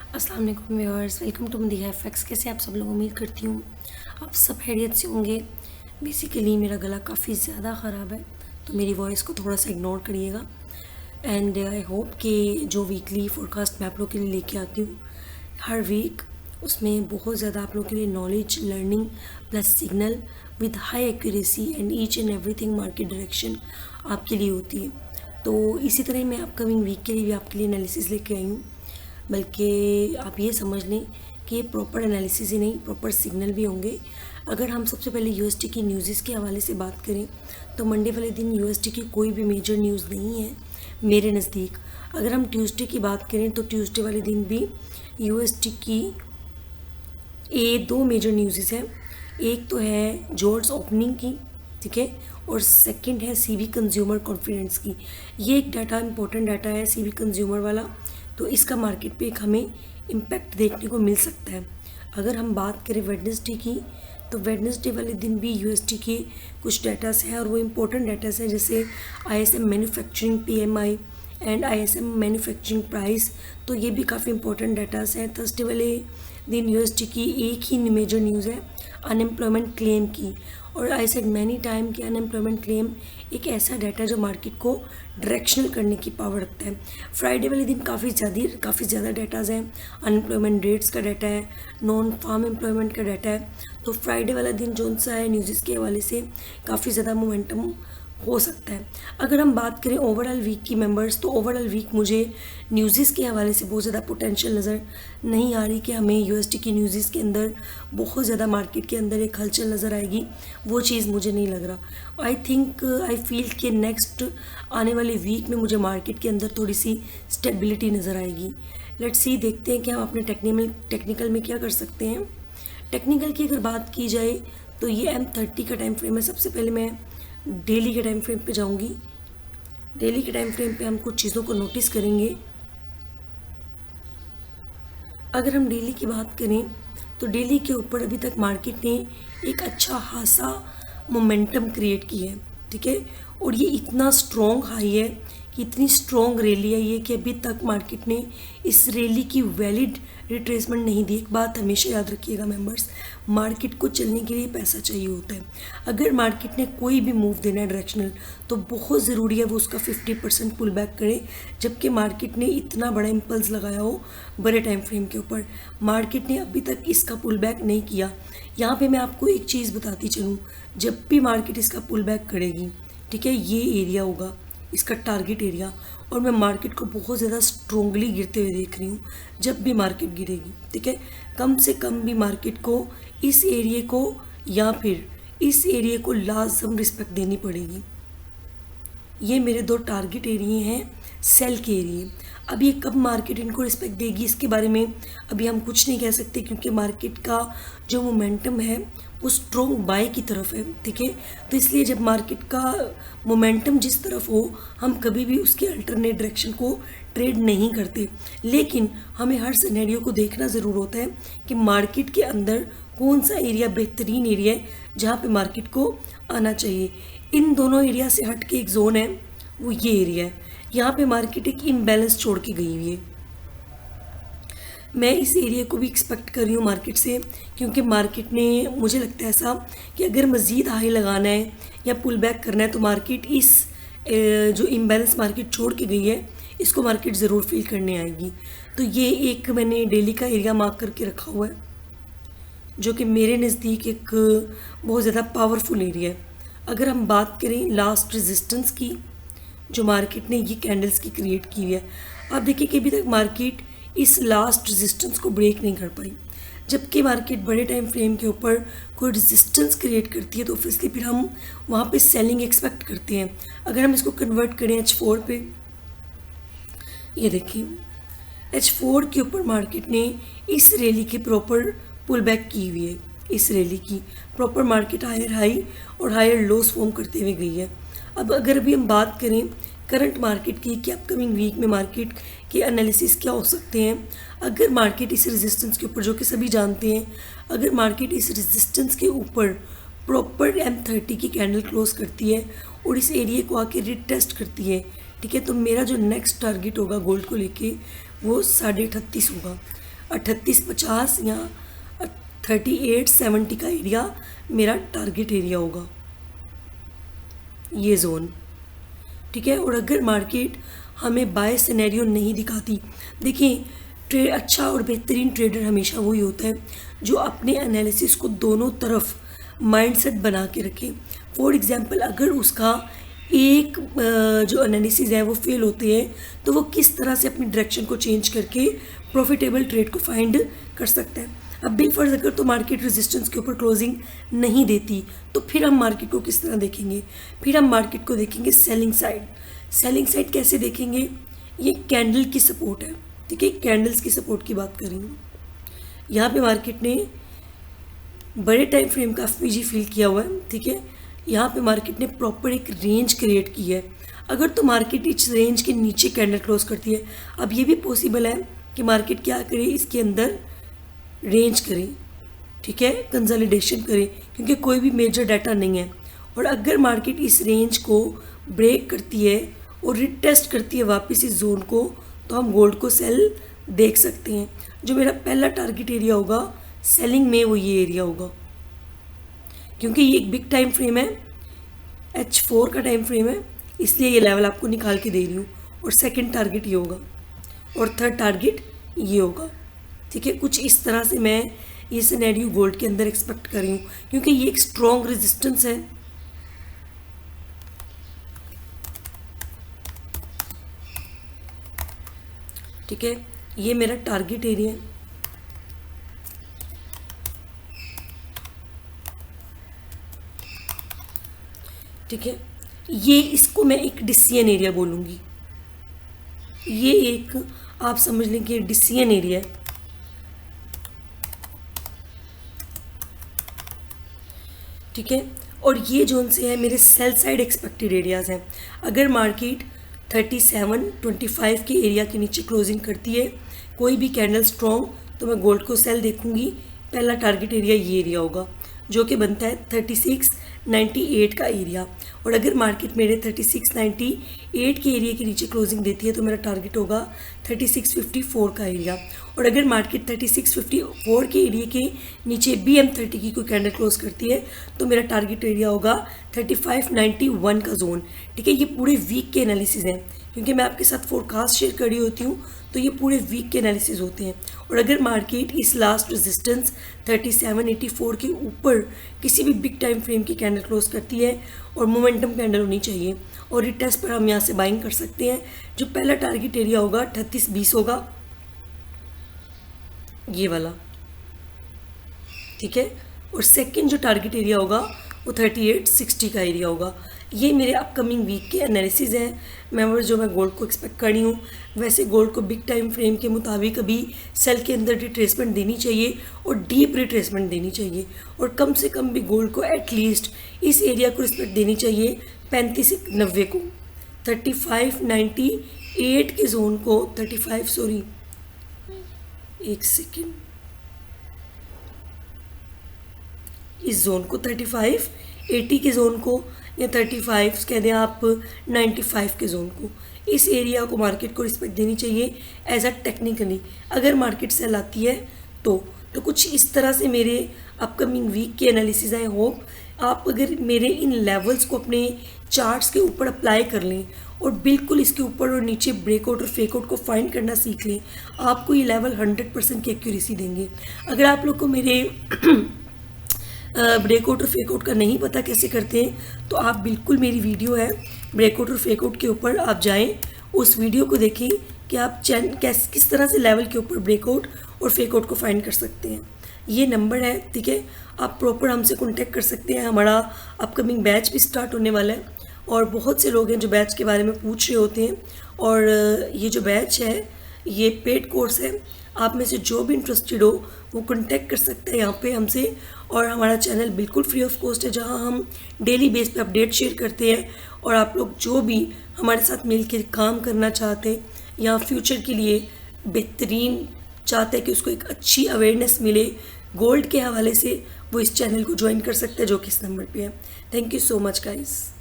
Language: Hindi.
अस्सलाम वालेकुम viewers, welcome to Madiha FX. कैसे आप सब लोग? उम्मीद करती हूँ आप सब खैरियत से होंगे। बेसिकली मेरा गला काफ़ी ज़्यादा ख़राब है, तो मेरी वॉइस को थोड़ा सा इग्नोर करिएगा। एंड आई होप कि जो वीकली फोरकास्ट मैं आप लोग के लिए लेके आती हूँ हर वीक, उसमें बहुत ज़्यादा आप लोग के लिए knowledge, learning plus signal with high accuracy and each and everything market direction आपके लिए होती है। तो इसी तरह मैं अपकमिंग वीक के लिए भी आपके लिए एनालिसिस लेके आई हूँ। बल्कि आप ये समझ लें कि ये प्रॉपर एनालिसिस ही नहीं, प्रॉपर सिग्नल भी होंगे। अगर हम सबसे पहले यूएसटी की न्यूज़ के हवाले से बात करें तो मंडे वाले दिन यूएसटी की कोई भी मेजर न्यूज़ नहीं है मेरे नज़दीक। अगर हम ट्यूसडे की बात करें तो ट्यूसडे वाले दिन भी यूएसटी की दो मेजर न्यूज़ हैं। एक तो है जॉब्स ओपनिंग की, ठीक है, और सेकंड है सीवी कंज्यूमर कॉन्फिडेंस की। ये एक डाटा, इंपॉर्टेंट डाटा है सीवी कंज्यूमर वाला, तो इसका मार्केट पे एक हमें इम्पैक्ट देखने को मिल सकता है। अगर हम बात करें वेडनेसडे की, तो वेडनेसडे वाले दिन भी यूएसटी के कुछ डाटास हैं और वो इम्पोर्टेंट डाटास हैं, जैसे ISM manufacturing PMI and ISM manufacturing price. तो ये भी काफ़ी इंपॉर्टेंट डाटास हैं। थर्सडे वाले दिन यूएसटी की एक ही मेजर न्यूज़ है अनएम्प्लॉयमेंट क्लेम की, और आई सेड मैनी टाइम कि अनएम्प्लॉयमेंट क्लेम एक ऐसा डाटा है जो मार्केट को डायरेक्शनल करने की पावर रखता है। फ्राइडे वाले दिन काफ़ी ज़्यादा डाटाज हैं। अनएम्प्लॉयमेंट रेट्स का डाटा है, नॉन फार्म एम्प्लॉयमेंट का डाटा है। तो फ्राइडे वाला दिन जो सा है न्यूज़ के हवाले से काफ़ी ज़्यादा मोमेंटम हो सकता है। अगर हम बात करें ओवरऑल वीक की मेंबर्स, तो ओवरऑल वीक मुझे न्यूज़ के हवाले से बहुत ज़्यादा पोटेंशियल नज़र नहीं आ रही कि हमें यूएसटी की न्यूज़ के अंदर बहुत ज़्यादा मार्केट के अंदर एक हलचल नज़र आएगी। वो चीज़ मुझे नहीं लग रहा। आई फील कि नेक्स्ट आने वाले वीक में मुझे मार्केट के अंदर थोड़ी सी स्टेबिलिटी नज़र आएगी। लेट्स सी, देखते हैं कि हम अपने टेक्निकल में क्या कर सकते हैं। टेक्निकल की अगर बात की जाए तो ये M30 का टाइम फ्रेम है। सबसे पहले मैं डेली के टाइम फ्रेम पे जाऊंगी। डेली के टाइम फ्रेम पे हम कुछ चीज़ों को नोटिस करेंगे। अगर हम डेली की बात करें तो डेली के ऊपर अभी तक मार्केट ने एक अच्छा खासा मोमेंटम क्रिएट की है, ठीक है, और ये इतना स्ट्रॉन्ग हाई है कि इतनी स्ट्रॉन्ग रैली है ये कि अभी तक मार्केट ने इस रैली की वैलिड रिट्रेसमेंट नहीं दी। एक बात हमेशा याद रखिएगा मेंबर्स, मार्केट को चलने के लिए पैसा चाहिए होता है। अगर मार्केट ने कोई भी मूव देना है डायरेक्शनल, तो बहुत ज़रूरी है वो उसका 50% पुल बैक करे, जबकि मार्केट ने इतना बड़ा इम्पल्स लगाया हो बड़े टाइम फ्रेम के ऊपर। मार्केट ने अभी तक इसका पुल बैक नहीं किया। यहाँ पे मैं आपको एक चीज़ बताती चलूँ, जब भी मार्केट इसका पुल बैक करेगी, ठीक है, ये एरिया होगा इसका टारगेट एरिया, और मैं मार्केट को बहुत ज़्यादा स्ट्रोंगली गिरते हुए देख रही हूँ। जब भी मार्केट गिरेगी, ठीक है, कम से कम भी मार्केट को इस एरिया को या फिर इस एरिया को लाजम रिस्पेक्ट देनी पड़ेगी। ये मेरे दो टारगेट एरिए हैं, सेल के एरिए। अब ये कब मार्केट इनको रिस्पेक्ट देगी इसके बारे में अभी हम कुछ नहीं कह सकते, क्योंकि मार्केट का जो मोमेंटम है वो स्ट्रॉन्ग बाय की तरफ है, ठीक है। तो इसलिए जब मार्केट का मोमेंटम जिस तरफ हो, हम कभी भी उसके अल्टरनेट डायरेक्शन को ट्रेड नहीं करते। लेकिन हमें हर सिनेरियो को देखना ज़रूर होता है कि मार्केट के अंदर कौन सा एरिया बेहतरीन एरिया है जहाँ पे मार्केट को आना चाहिए। इन दोनों एरिया से हट के एक जोन है, वो ये एरिया है। यहाँ पे मार्केट एक इम्बैलेंस छोड़ के गई हुई है। मैं इस एरिया को भी एक्सपेक्ट कर रही हूँ मार्केट से, क्योंकि मार्केट ने, मुझे लगता है ऐसा कि अगर मज़ीद हाई लगाना है या पुल बैक करना है तो मार्केट इस जो इम्बैलेंस मार्केट छोड़ के गई है इसको मार्केट ज़रूर फील करने आएगी। तो ये एक मैंने डेली का एरिया मार्क करके रखा हुआ है, जो कि मेरे नज़दीक एक बहुत ज़्यादा पावरफुल एरिया है। अगर हम बात करें लास्ट रेजिस्टेंस की, जो मार्केट ने ये कैंडल्स की क्रिएट की हुई है, आप देखिए कि अभी तक मार्केट इस लास्ट रेजिस्टेंस को ब्रेक नहीं कर पाई। जबकि मार्केट बड़े टाइम फ्रेम के ऊपर कोई रेजिस्टेंस क्रिएट करती है तो ऑब्वियसली फिर हम वहाँ पे सेलिंग एक्सपेक्ट करते हैं। अगर हम इसको कन्वर्ट करें H4 पे, ये देखिए H4 के ऊपर मार्केट ने इस रैली की प्रॉपर पुल बैक की हुई है। इस रैली की प्रॉपर मार्केट हायर हाई और हायर लोस फॉर्म करते हुए गई है। अब अगर अभी हम बात करें करंट मार्केट की कि अपकमिंग वीक में मार्केट के एनालिसिस क्या हो सकते हैं, अगर मार्केट इस रेजिस्टेंस के ऊपर, जो कि सभी जानते हैं, अगर मार्केट इस रेजिस्टेंस के ऊपर प्रॉपर M30 की कैंडल क्लोज करती है और इस एरिया को आके रिटेस्ट करती है, ठीक है, तो मेरा जो नेक्स्ट टारगेट होगा गोल्ड को लेके वो 38.5 होगा। 3850 या 3870 का एरिया मेरा टारगेट एरिया होगा, ये जोन। ठीक है। और अगर मार्केट हमें बाय सिनेरियो नहीं दिखाती, देखिए ट्रेड अच्छा और बेहतरीन ट्रेडर हमेशा वही होता है जो अपने एनालिसिस को दोनों तरफ माइंडसेट बना के रखे। फॉर एग्जांपल अगर उसका एक जो एनालिसिस है वो फेल होते हैं तो वो किस तरह से अपनी डायरेक्शन को चेंज करके प्रॉफिटेबल ट्रेड को फाइंड कर सकता है। अब बिग फर्ज अगर तो मार्केट रेजिस्टेंस के ऊपर क्लोजिंग नहीं देती तो फिर हम मार्केट को किस तरह देखेंगे? फिर हम मार्केट को देखेंगे सेलिंग साइड। सेलिंग साइड कैसे देखेंगे? ये कैंडल की सपोर्ट है। ठीक है, कैंडल्स की सपोर्ट की बात कर रही हूँ। यहाँ पे मार्केट ने बड़े टाइम फ्रेम का एफपीजी फिल किया हुआ है। ठीक है, यहाँ पे मार्केट ने प्रॉपर एक रेंज क्रिएट की है। अगर तो मार्केट इस रेंज के नीचे कैंडल क्लोज करती है, अब ये भी पॉसिबल है कि मार्केट क्या करे, इसके अंदर रेंज करे। ठीक है, कंसोलिडेशन करे, क्योंकि कोई भी मेजर डाटा नहीं है। और अगर मार्केट इस रेंज को ब्रेक करती है और रिटेस्ट करती है वापस इस जोन को, तो हम गोल्ड को सेल देख सकते हैं। जो मेरा पहला टारगेट एरिया होगा सेलिंग में, वो ये एरिया होगा, क्योंकि ये एक बिग टाइम फ्रेम है, H4 का टाइम फ्रेम है, इसलिए ये लेवल आपको निकाल के दे रही हूँ। और सेकंड टारगेट ये होगा और थर्ड टारगेट ये होगा। ठीक है, कुछ इस तरह से मैं ये सिनेरियो गोल्ड के अंदर एक्सपेक्ट कर रही हूँ, क्योंकि ये एक स्ट्रॉन्ग रेजिस्टेंस है। ठीक है, ये मेरा टारगेट एरिया है। ठीक है, ये इसको मैं एक डिसीजन एरिया बोलूँगी। ये एक आप समझ लें कि डिसीजन एरिया है। ठीक है, और ये जोन से है मेरे सेल साइड एक्सपेक्टेड एरियाज़ हैं। अगर मार्केट 3725 के एरिया के नीचे क्लोजिंग करती है, कोई भी कैंडल स्ट्रॉन्ग, तो मैं गोल्ड को सेल देखूंगी। पहला टारगेट एरिया ये एरिया होगा जो कि बनता है 3698 का एरिया। और अगर मार्केट मेरे 3698 के एरिया के नीचे क्लोजिंग देती है तो मेरा टारगेट होगा 3654 का एरिया। और अगर मार्केट 3654 के एरिया के नीचे BM30 की कोई कैंडल क्लोज करती है तो मेरा टारगेट एरिया होगा 3591 का जोन। ठीक है, ये पूरे वीक के एनालिसिस हैं, क्योंकि मैं आपके साथ फोरकास्ट शेयर कर रही होती हूँ, तो ये पूरे वीक के एनालिसिस होते हैं। और अगर मार्केट इस लास्ट रेजिस्टेंस 3784 के ऊपर किसी भी बिग टाइम फ्रेम की कैंडल क्लोज करती है, और मोमेंटम कैंडल होनी चाहिए, और रिटेस्ट पर हम यहाँ से बाइंग कर सकते हैं। जो पहला टारगेट एरिया होगा 3820 होगा, ये वाला। ठीक है, और सेकंड जो टारगेट एरिया होगा वो 3860 का एरिया होगा। ये मेरे अपकमिंग वीक के एनालिसिस हैं। मैं जो मैं गोल्ड को एक्सपेक्ट कर रही हूँ, वैसे गोल्ड को बिग टाइम फ्रेम के मुताबिक अभी सेल के अंदर रिट्रेसमेंट देनी चाहिए और डीप रिट्रेसमेंट देनी चाहिए, और कम से कम भी गोल्ड को एटलीस्ट इस एरिया को रिस्पेक्ट देनी चाहिए 3590 को, 3598 के जोन को, 35 सॉरी एक सेकेंड, इस जोन को 3580 के जोन को, या 35 कह दें आप 95 के जोन को, इस एरिया को मार्केट को रिस्पेक्ट देनी चाहिए एज अ टेक्निकली। अगर मार्केट सेल आती है तो कुछ इस तरह से मेरे अपकमिंग वीक के एनालिसिस आई होप आप अगर मेरे इन लेवल्स को अपने चार्ट्स के ऊपर अप्लाई कर लें और बिल्कुल इसके ऊपर और नीचे ब्रेकआउट और फेकआउट को फाइंड करना सीख लें, आपको ये लेवल 100% की एक्यूरेसी देंगे। अगर आप लोग को मेरे ब्रेकआउट और फेकआउट का नहीं पता कैसे करते हैं, तो आप बिल्कुल मेरी वीडियो है ब्रेकआउट और फेकआउट के ऊपर आप जाएं, उस वीडियो को देखें कि आप किस तरह से लेवल के ऊपर ब्रेकआउट और फेकआउट को फाइंड कर सकते हैं। ये नंबर है, ठीक है, आप प्रॉपर हमसे कॉन्टेक्ट कर सकते हैं। हमारा अपकमिंग बैच भी स्टार्ट होने वाला है और बहुत से लोग हैं जो बैच के बारे में पूछ रहे होते हैं, और ये जो बैच है ये पेड कोर्स है। आप में से जो भी इंटरेस्टेड हो वो कॉन्टेक्ट कर सकते हैं यहाँ पे हमसे। और हमारा चैनल बिल्कुल फ्री ऑफ कॉस्ट है, जहाँ हम डेली बेस पे अपडेट शेयर करते हैं। और आप लोग जो भी हमारे साथ मिलकर काम करना चाहते हैं या फ्यूचर के लिए बेहतरीन चाहते हैं कि उसको एक अच्छी अवेयरनेस मिले गोल्ड के हवाले से, वो इस चैनल को ज्वाइन कर सकते हैं जो कि इस नंबर पे है। Thank you so much guys.